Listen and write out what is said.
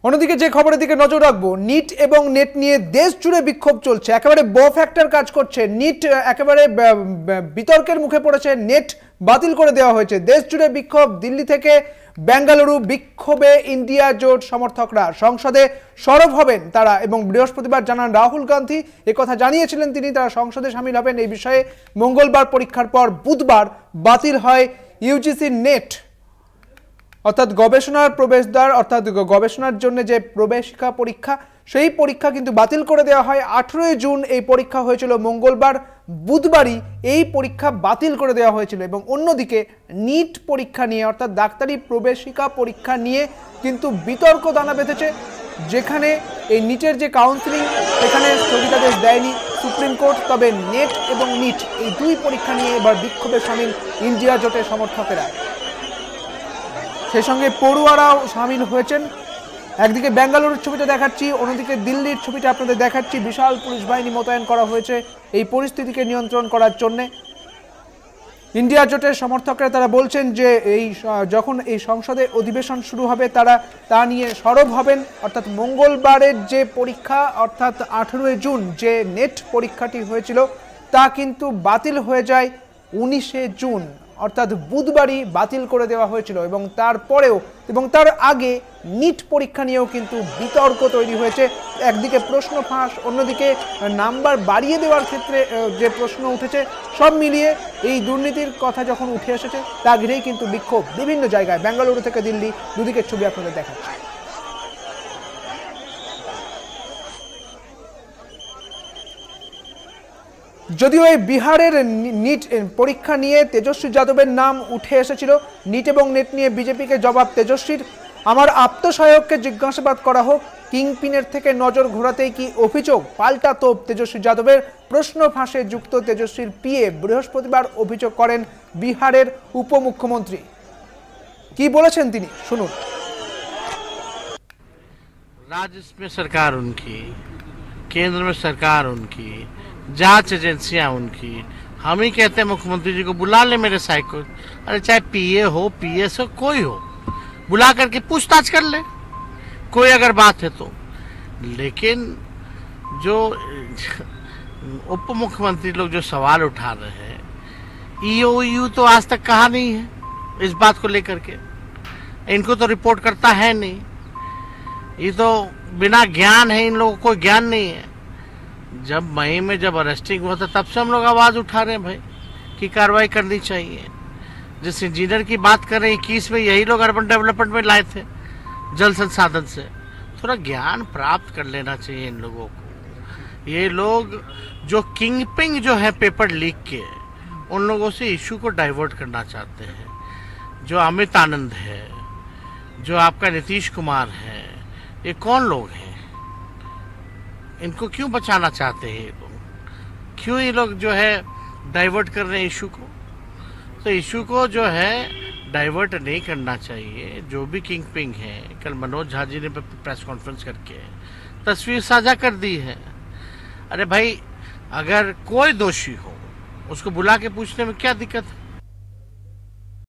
অন্যদিকে যে খবরের দিকে নজর রাখবো, নিট এবং নেট নিয়ে দেশ জুড়ে বিক্ষোভ চলছে, একেবারে ব ফ্যাক্টর কাজ করছে। নিট একেবারে বিতর্কের মুখে পড়েছে, নেট বাতিল করে দেওয়া হয়েছে। দেশ জুড়ে বিক্ষোভ, দিল্লি থেকে বেঙ্গালুরু বিক্ষোভে ইন্ডিয়া জোট সমর্থকরা সংসদে সরব হবেন তারা, এবং বৃহস্পতিবার জানান রাহুল গান্ধী একথা জানিয়েছিলেন তিনি, তারা সংসদে সামিল হবেন এই বিষয়ে। মঙ্গলবার পরীক্ষার পর বুধবার বাতিল হয় ইউজিসি নেট, অর্থাৎ গবেষণার প্রবেশদ্বার, অর্থাৎ গবেষণার জন্য যে প্রবেশিকা পরীক্ষা, সেই পরীক্ষা কিন্তু বাতিল করে দেওয়া হয়। 18 জুন এই পরীক্ষা হয়েছিল, মঙ্গলবার বুধবারই এই পরীক্ষা বাতিল করে দেওয়া হয়েছিল। এবং অন্যদিকে নিট পরীক্ষা নিয়ে, অর্থাৎ ডাক্তারি প্রবেশিকা পরীক্ষা নিয়ে কিন্তু বিতর্ক দানা বেঁধেছে, যেখানে এই নিটের যে কাউন্সিলিং সেখানে স্থগিতাদেশ দেয়নি সুপ্রিম কোর্ট। তবে নেট এবং নিট এই দুই পরীক্ষা নিয়ে এবার বিক্ষোভে সামিল ইন্ডিয়া জোটের সমর্থকেরা, সেই সঙ্গে পড়ুয়ারাও সামিল হয়েছেন। একদিকে বেঙ্গালুরুর ছবিটা দেখাচ্ছি, অন্যদিকে দিল্লির ছবিটা আপনাদের দেখাচ্ছি। বিশাল পুলিশ বাহিনী মোতায়েন করা হয়েছে এই পরিস্থিতিকে নিয়ন্ত্রণ করার জন্য। ইন্ডিয়া জোটের সমর্থকরা তারা বলছেন যে যখন এই সংসদে অধিবেশন শুরু হবে তারা তা নিয়ে সরব হবেন, অর্থাৎ মঙ্গলবারের যে পরীক্ষা, অর্থাৎ 18 জুন যে নেট পরীক্ষাটি হয়েছিল তা কিন্তু বাতিল হয়ে যায় 19 জুন, অর্থাৎ বুধবারই বাতিল করে দেওয়া হয়েছিল। এবং তারপরেও এবং তার আগে নিট পরীক্ষা নিয়েও কিন্তু বিতর্ক তৈরি হয়েছে। একদিকে প্রশ্ন ফাঁস, অন্যদিকে নাম্বার বাড়িয়ে দেওয়ার ক্ষেত্রে যে প্রশ্ন উঠেছে, সব মিলিয়ে এই দুর্নীতির কথা যখন উঠে এসেছে তা ঘিরেই কিন্তু বিক্ষোভ বিভিন্ন জায়গায়, বেঙ্গালুরু থেকে দিল্লি, দুদিকের ছবি আপনাদের দেখাচ্ছি। যদিও এই বিহারের নিট পরীক্ষা নিয়ে তেজস্বী যাদবের নাম উঠে এসেছিল, নিট এবং নেট নিয়ে বিজেপিকে জবাব তেজস্বীর, আমার আত্মসহায়ককে জিজ্ঞাসাবাদ করা হোক, কিংপিনের থেকে নজর ঘোরাতেই কি অভিযোগ, পাল্টা তোপ তেজস্বী যাদবের। প্রশ্ন ফাঁসে যুক্ত তেজস্বীর পিএ বৃহস্পতিবার অভিযোগ করেন বিহারের উপমুখ্যমন্ত্রী। কি বলেছেন তিনি, শুনুন। राज्य में सरकार उनकी, केंद्र में सरकार उनकी, जांच एजेंसियां उनकी, हम ही कहते हैं मुख्यमंत्री जी को बुला ले मेरे साइड को, अरे चाहे पीए हो पीएस हो कोई हो, बुला करके पूछताछ कर ले कोई अगर बात है तो। लेकिन जो उप मुख्यमंत्री लोग जो सवाल उठा रहे हैं, ईओयू तो आज तक कहा नहीं है इस बात को लेकर के, इनको तो रिपोर्ट करता है नहीं, ये तो बिना ज्ञान है, इन लोगों को ज्ञान नहीं है। जब मई में जब अरेस्टिंग हुआ था तब से हम लोग आवाज उठा रहे हैं भाई कि कार्रवाई करनी चाहिए। जिस इंजीनियर की बात कर रहे हैं 21 में, यही लोग अर्बन डेवलपमेंट में लाए थे जल संसाधन से। थोड़ा ज्ञान प्राप्त कर लेना चाहिए इन लोगों को। ये लोग जो किंगपिंग जो है पेपर लीक के, उन लोगों से इशू को डाइवर्ट करना चाहते हैं। जो अमित आनंद है, जो आपका नीतीश कुमार है, ये कौन लोग हैं? इनको क्यों बचाना चाहते हैं ये लोग? क्यों ये लोग जो है डाइवर्ट कर रहे हैं इशू को? तो इशू को जो है डाइवर्ट नहीं करना चाहिए। जो भी किंगपिंग है, कल मनोज झा जी ने प्रेस कॉन्फ्रेंस करके तस्वीर साझा कर दी है। अरे भाई, अगर कोई दोषी हो उसको बुला के पूछने में क्या दिक्कत है?